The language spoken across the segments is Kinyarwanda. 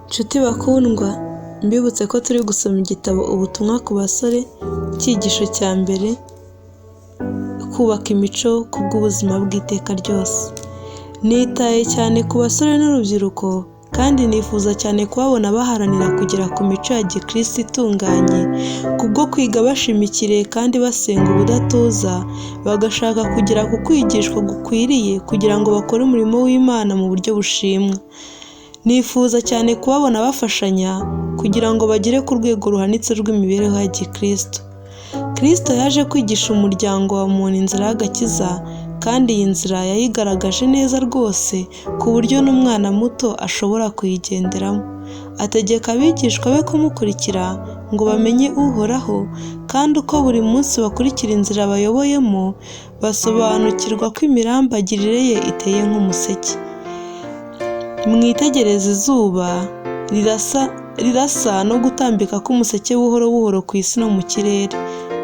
Nshuti bakundwa, mbibutse ko turi gusoma igitabo Ubutumwa ku basore, icyigisho cya mbere, kubaka imico kubw'ubuzima bw'iteka ryose. Nitaye cyane ku basore n'urubyiruko kandi nifuza cyane kubabona baharanira kugera ku mico ya gikristo itunganye, kubwo kwiga bashimikiriye kandi basenga ubudatuza, bagashaka kugera ku kwigishwa gukwiriye kugira ngo bakore umurimo w'Imana mu buryo bushimwa. Nifuza cyane kubabona bafashanya kugira ngo bagere ku rwego ruhanitse rw'imibereho ya gikristo. Kristo yaje kwigisha umuryango wa muntu inzira y'agakiza, kandi iyi nzira yayigaragaje neza rwose ku buryo n'umwana muto ashobora kuyigenderamo. Ategeka abigishwa be kumukurikira ngo bamenye Uhoraho, kandi uko buri munsi bakurikira inzira bayoboyemo, basobanukirwa ko imirambagirire ye iteye nk'umuseke. Mwitegereze izuba rirasa no gutambika k'umuseke buhoro buhoro ku isi no mu kirere.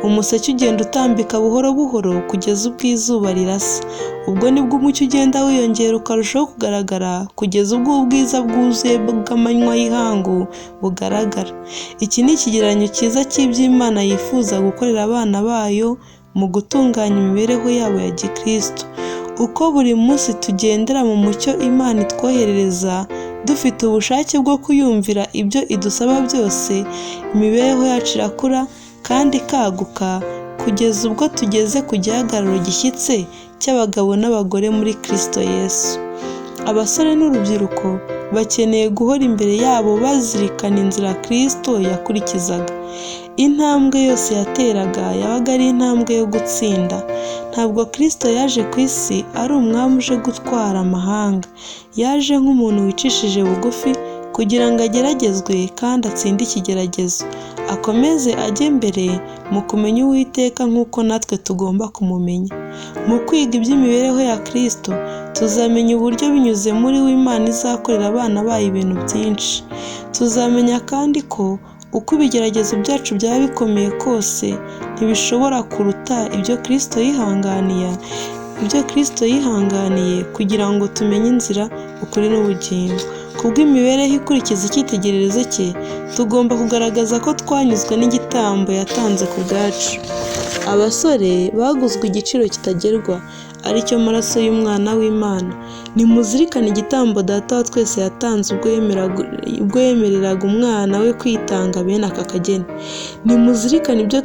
Umuseke ugenda utambika buhoro buhoro kugeza ubwo izuba rirasa. Ubwo nibwo umucyo ugenda wiyongera ukarushaho kugaragara kugeza ubwo ubwiza bwuzuye bw'amanywa y'ihangu bugaragara. Iki ni ikigereranyo cyiza cy'iby'Imana yifuza gukorera abana bayo mu gutunganya imibereho yabo ya gikristo. Uko buri munsi tugendera mu mucyo Imana itwoherereza, dufite ubushake bwo kuyumvira ibyo idusaba byose, imibereho yacu irakura kandi ikaguka kugeza ubwo tugeze ku gihagararo gishyitse cy'abagabo n'abagore muri Kristo Yesu. Abasore n'urubyiruko bakeneye guhora imbere yabo bazirikana inzira Kristo yakurikizaga. Intambwe yose yateraga yabaga ari intambwe yo gutsinda. Ntabwo Kristo yaje ku isi ari umwami uje gutwara amahanga. Yaje nk'umuntu wicishije bugufi kugira ngo ageragezwe kandi atsinde ikigeragezo, akomeze ajye mbere mu kumenya Uwiteka nk'uko natwe tugomba kumumenya. Mu kwiga iby'imibereho ya Kristo, tuzamenya uburyo binyuze muri we Imana izakorera abana bayo ibintu byinshi. Tuzamenya kandi ko uko ibigeragezo byacu byaba bikomeye kose, ntibishobora kuruta ibyo Kristo yihanganiye kugira ngo tumenye inzira, ukuri n'ubugingo. Kubw'imibereho ikurikiza icyitegererezo cye, tugomba kugaragaza ko twanyuzwe n'igitambo yatanze ku bwacu. Abasore baguzwe igiciro kitagerwa, ari cyo maraso y'umwana w'Imana. Nimuzirikane igitambo Data wa twese yatanze ubwo yemereraga umwana we kwitanga bene aka kageni. Nimuzirikane ibyo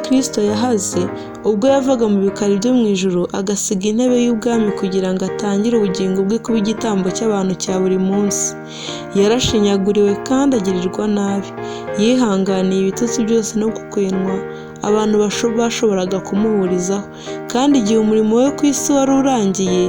Kristo yahaze ubwo yavaga mu bikari byo mu ijuru agasiga intebe y'ubwami kugira ngo atangire ubugingo bwe kuba igitambo cy'abantu cya buri munsi. Yarashinyaguriwe kandi agirirwa nabi. Yihanganiye ibitutsi byose no gukwenwa abantu bashoboraga kumuhurizaho, kandi igihe umurimo we ku isi wari urangiye,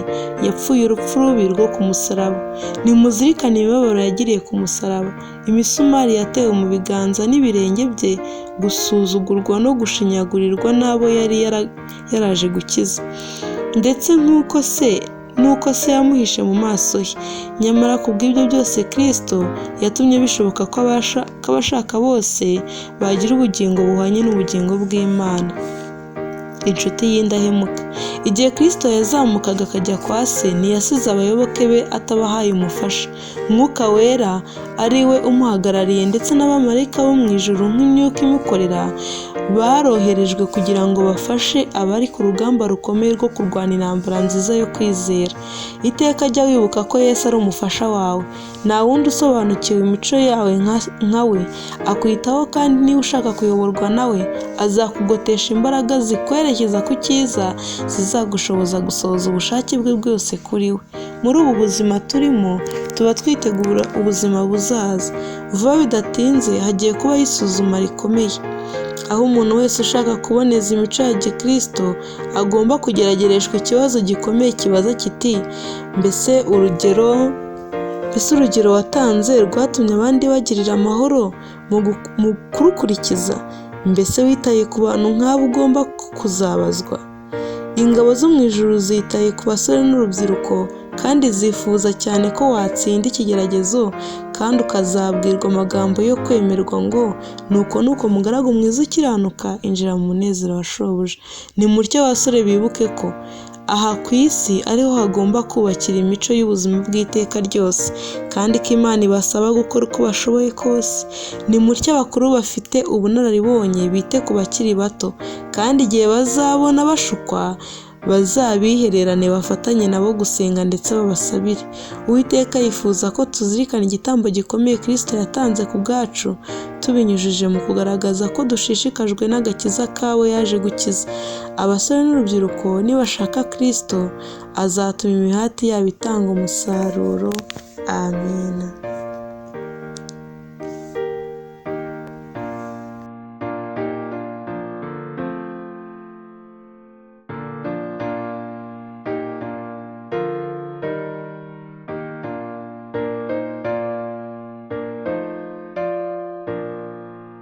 yapfuye urupfu rubi rwo ku musaraba. Nimuzirikane imibabaro yagiriye ku musaraba, imisumari yatewe mu biganza n'ibirenge bye, gusuzugurwa no gushinyagurirwa n'abo yari yaraje gukiza, ndetse nuko se yamuhishe mu maso ye. Nyamara kubw'ibyo byose Kristo yatumye bishoboka ko abashaka bose bagira ubugingo buhwanye n'ubugingo bw'Imana. Inshuti y'indahemuka, igihe Kristo yazamukaga akajya kwa se, ntiyasize abayoboke be atabahaye umufasha. Mwuka Wera ari we umuhagarariye, ndetse n'abamarayika bo mu ijuru nk'imyuka imukorera, baroherejwe kugira ngo bafashe abari ku rugamba rukomeye rwo kurwana intambara nziza yo kwizera. Iteka jya wibuka ko Yesu ari umufasha wawe. Nta wundi usobanukiwe imico yawe nka we. Akwitaho, kandi niba ushaka kuyoborwa na we, azakugotesha imbaraga zikwerekeza ku cyiza, zizagushoboza gusohoza ubushake bwe bwose kuri we. Muri ubu buzima turimo, tuba twitegura ubuzima buzaza. Vuba bidatinze hagiye kubaho isuzuma rikomeye, aho umuntu wese ushaka kuboneza imico ya gikristo agomba kugeragereshwa ikibazo gikomeye kibaza kiti: mbese urugero watanze rwatumye abandi bagirira amahoro mu kurukurikiza? Mbese witaye ku bantu nk'abo ugomba kuzabazwa? Ingabo zo mu ijuru zitaye ku basore n'urubyiruko, kandi zifuza cyane ko watsinda ikigeragezo kandi ukazabwirwa amagambo yo kwemerwa ngo nuko mugaragu mwiza ukiranuka, injira mu munezero wa shobuja. Nimutyo basore bibuke ko aha ku isi ariho hagomba kubakira imico y'ubuzima bw'iteka ryose, kandi ko Imana ibasaba gukora uko bashoboye kose. Nimutyo abakuru bafite ubunararibonye bite ku bakiri bato, kandi igihe bazabona bashukwa bazabihererane bafatanye nabo gusenga ndetse babasabire. Uwiteka yifuza ko tuzirikana igitambo gikomeye Kristo yatanze ku bwacu, tubinyujije mu kugaragaza ko dushishikajwe n'agakiza kawe yaje gukiza. Abasore n'urubyiruko nibashaka Kristo, azatuma imihati yabo itanga umusaruro. Amen.